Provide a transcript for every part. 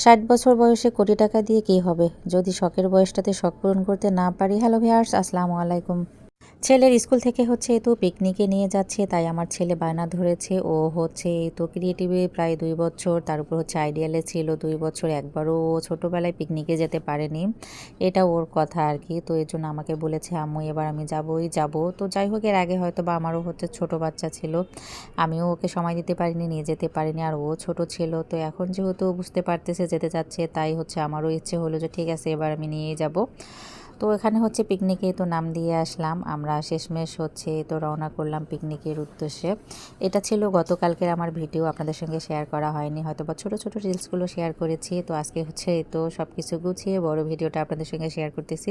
60 বছর বয়সে কোটি টাকা দিয়ে কী হবে যদি শখের বয়সটাতে শখ পূরণ করতে না পারি। হ্যালো ভিউয়ার্স, আসসালামু আলাইকুম। ছেলের স্কুল থেকে হচ্ছে তো পিকনিকে নিয়ে যাচ্ছে, তাই আমার ছেলে বায়না ধরেছে। ও হচ্ছে তো ক্রিয়েটিভে প্রায় 2 বছর, তার উপর হচ্ছে আইডিয়ালে ছিল 2 বছর। একবারও ও ছোটোবেলায় পিকনিকে যেতে পারেনি, এটা ওর কথা আর কি। তো এর জন্য আমাকে বলেছে আম্মু এবার আমি যাবই যাব। তো যাই হোক, এর আগে হয়তো বা আমারও হচ্ছে ছোট বাচ্চা ছিল, আমিও ওকে সময় দিতে পারিনি, নিয়ে যেতে পারিনি, আর ও ছোট ছিল। তো এখন যেহেতু বুঝতে পারতেছে যেতে যাচ্ছে, তাই হচ্ছে আমারও ইচ্ছে হলো যে ঠিক আছে এবার আমি নিয়ে যাব। তো এখানে হচ্ছে পিকনিকে তো নাম দিয়ে আসলাম আমরা, শেষমেশ হচ্ছে তো রওনা করলাম পিকনিকের উদ্দেশ্যে। এটা ছিল গতকালকের আমার ভিডিও, আপনাদের সঙ্গে শেয়ার করা হয়নি, হয়তো বা ছোটো ছোটো রিলসগুলো শেয়ার করেছি। তো আজকে হচ্ছে তো সব কিছু গুছিয়ে বড় ভিডিওটা আপনাদের সঙ্গে শেয়ার করতেছি।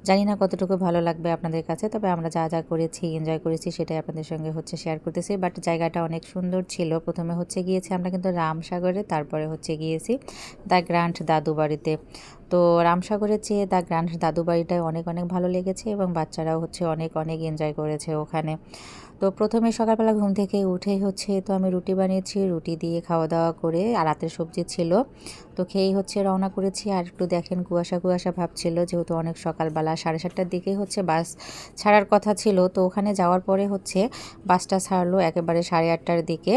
জানি না কতটুকু ভালো লাগবে আপনাদের কাছে, তবে আমরা যা যা করেছি, এনজয় করেছি, সেটাই আপনাদের সঙ্গে হচ্ছে শেয়ার করতেছি। বাট জায়গাটা অনেক সুন্দর ছিল। প্রথমে হচ্ছে গিয়েছি আমরা কিন্তু রামসাগরে, তারপরে হচ্ছে গিয়েছি দ্য গ্র্যান্ড দাদু বাড়িতে। তো রামসাগরের চেয়ে দ্য গ্র্যান্ড দাদু বাড়িটায় অনেক অনেক ভালো লেগেছে, এবং বাচ্চারাও হচ্ছে অনেক অনেক এনজয় করেছে ওখানে। তো প্রথমে সকালবেলা ঘুম থেকে উঠেই হচ্ছে তো আমি রুটি বানিয়েছি, রুটি দিয়ে খাওয়া দাওয়া করে, আর রাতের সবজি ছিল, তো খেয়েই হচ্ছে রওনা করেছি। আর একটু দেখেন কুয়াশা কুয়াশা ভাব ছিল, যেহেতু অনেক সকালবেলা 7:30টার দিকে হচ্ছে বাস ছাড়ার কথা ছিল। তো ওখানে যাওয়ার পরে হচ্ছে বাসটা ছাড়লো একেবারে 8:30টার দিকে।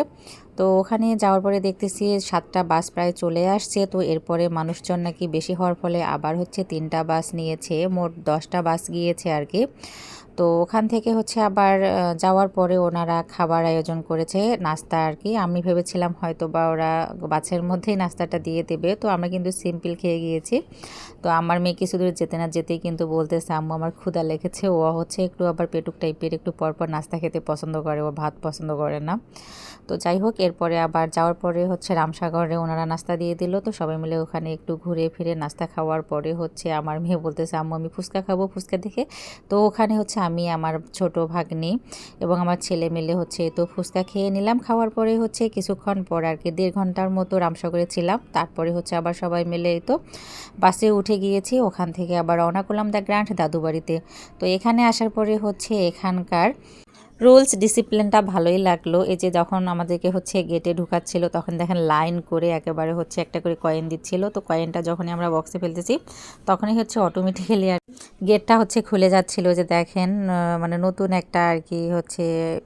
তো ওখানে যাওয়ার পরে দেখতেছি 7টা বাস প্রায় চলে আসছে। তো এরপরে মানুষজন নাকি বেশি হওয়ার ফলে আবার হচ্ছে 3টা বাস নিয়েছে, মোট 10টা বাস গিয়েছে আর কি। তো ওখান থেকে হচ্ছে আবার যাওয়ার পরে ওনারা খাবার আয়োজন করেছে, নাস্তা আর কি। আমি ভেবেছিলাম হয়তো বা ওরা বাসের মধ্যেই নাস্তাটা দিয়ে দেবে, তো আমরা কিন্তু সিম্পল খেয়ে গিয়েছি। তো আমার মেয়ে কিছু দূর যেতে না যেতেই কিন্তু বলতেছে আম্মু আমার ক্ষুধা লেগেছে। ও হচ্ছে একটু আবার পেটুক টাইপের, একটু পরপর নাস্তা খেতে পছন্দ করে, ও ভাত পছন্দ করে না। তো যাই হোক, এরপরে আবার যাওয়ার পরে হচ্ছে রামসাগরে ওনারা নাস্তা দিয়ে দিল। তো সবাই মিলে ওখানে একটু ঘুরে ফিরে নাস্তা খাওয়ার পরে হচ্ছে আমার মেয়ে বলতেছে আম্মু আমি ফুচকা খাবো, ফুচকা দেখে। তো ওখানে হচ্ছে আমি, আমার ছোট ভাগ্নি এবং আমার ছেলে মিলে হচ্ছে তো ফুচকা খেয়ে নিলাম। খাওয়ার পরে হচ্ছে কিছুক্ষণ পর আর কি 1.5 ঘন্টার মতো রামসাগরে ছিলাম। তারপরে হচ্ছে আবার সবাই মিলে তো বাসে উঠে গিয়েছি, ওখান থেকে আবার রওনা করলাম দ্য গ্র্যান্ড দাদু বাড়িতে। তো এখানে আসার পরে হচ্ছে এখানকার রুলস ডিসিপ্লিনটা ভালোই লাগলো। এই যে যখন আমাদেরকে হচ্ছে গেটে ঢুকাচ্ছিল, তখন দেখেন লাইন করে একেবারে হচ্ছে একটা করে কয়েন দিচ্ছিল। তো কয়েনটা যখনই আমরা বক্সে ফেলতেছি, তখনই হচ্ছে অটোমেটিক্যালি আর গেটটা হচ্ছে খুলে যাচ্ছিল। যে দেখেন মানে নতুন একটা আর কি হচ্ছে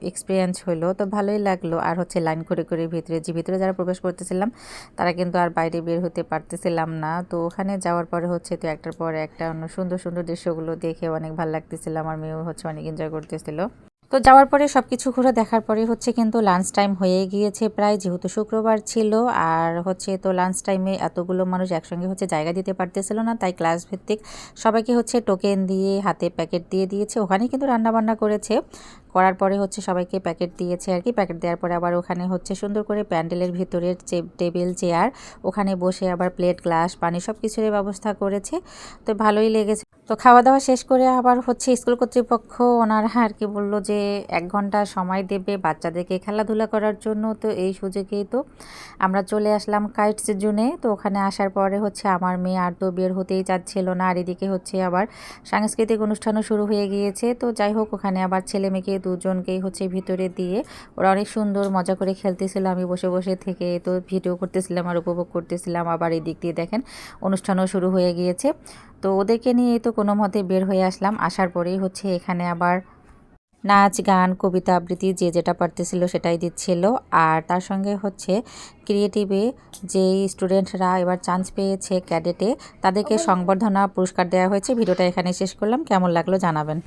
এক্সপিরিয়েন্স হলো, তো ভালোই লাগলো। আর হচ্ছে লাইন করে করে ভিতরে ভিতরে যারা প্রবেশ করতেছিলাম, তারা কিন্তু আর বাইরে বের হতে পারতেছিলাম না। তো ওখানে যাওয়ার পরে হচ্ছে তো একটার পর একটা অন্য সুন্দর সুন্দর দৃশ্যগুলো দেখে অনেক ভালো লাগতেছিল, আমার মেয়েও হচ্ছে অনেক এনজয় করতেছিল। তো যাওয়ার পরে সব কিছু ঘুরে দেখার পরে হচ্ছে কিন্তু লাঞ্চ টাইম হয়ে গিয়েছে প্রায়, যেহেতু শুক্রবার ছিল। আর হচ্ছে তো লাঞ্চ টাইমে এতগুলো মানুষ একসঙ্গে হচ্ছে জায়গা দিতে পারতেছিল না, তাই ক্লাস ভিত্তিক সবাইকে হচ্ছে টোকেন দিয়ে হাতে প্যাকেট দিয়ে দিয়েছে। ওখানেই কিন্তু রান্নাবান্না করেছে, করার পরে হচ্ছে সবাইকে প্যাকেট দিয়েছে আর কি। প্যাকেট দেওয়ার পরে আবার ওখানে হচ্ছে সুন্দর করে প্যান্ডেলের ভিতরের টেবিল চেয়ার, ওখানে বসে আবার প্লেট গ্লাস পানি সব কিছুরই ব্যবস্থা করেছে। তো ভালোই লেগেছে। তো খাওয়া দাওয়া শেষ করে আবার হচ্ছে স্কুল কর্তৃপক্ষ ওনারা আর কি বললো যে 1 ঘন্টা সময় দেবে বাচ্চাদেরকে খেলাধুলা করার জন্য। তো এই সুযোগেই তো আমরা চলে আসলাম কাইটস জোনে। তো ওখানে আসার পরে হচ্ছে আমার মেয়ে আর তো বের হতেই চাচ্ছিল না, আর এদিকে হচ্ছে আবার সাংস্কৃতিক অনুষ্ঠানও শুরু হয়ে গিয়েছে। তো যাই হোক, ওখানে আবার ছেলে মেয়েকে দুজনকেই হচ্ছে ভিতরে দিয়ে ওরা অনেক সুন্দর মজা করে খেলতেছিল। আমি বসে বসে থেকে তো ভিডিও করতেছিলাম আর উপভোগ করতেছিলাম। আবার এই দিক দিয়ে দেখেন অনুষ্ঠানও শুরু হয়ে গিয়েছে। তো ওদেরকে নিয়ে তো কোনো মতে বের হয়ে আসলাম। আসার পরেই হচ্ছে এখানে আবার নাচ গান কবিতা আবৃত্তি যে যেটা পারতেছিল সেটাই দিচ্ছিল। আর তার সঙ্গে হচ্ছে ক্রিয়েটিভে যেই স্টুডেন্টরা এবার চান্স পেয়েছে ক্যাডেটে, তাদেরকে সংবর্ধনা পুরস্কার দেওয়া হয়েছে। ভিডিওটা এখানে শেষ করলাম, কেমন লাগলো জানাবেন।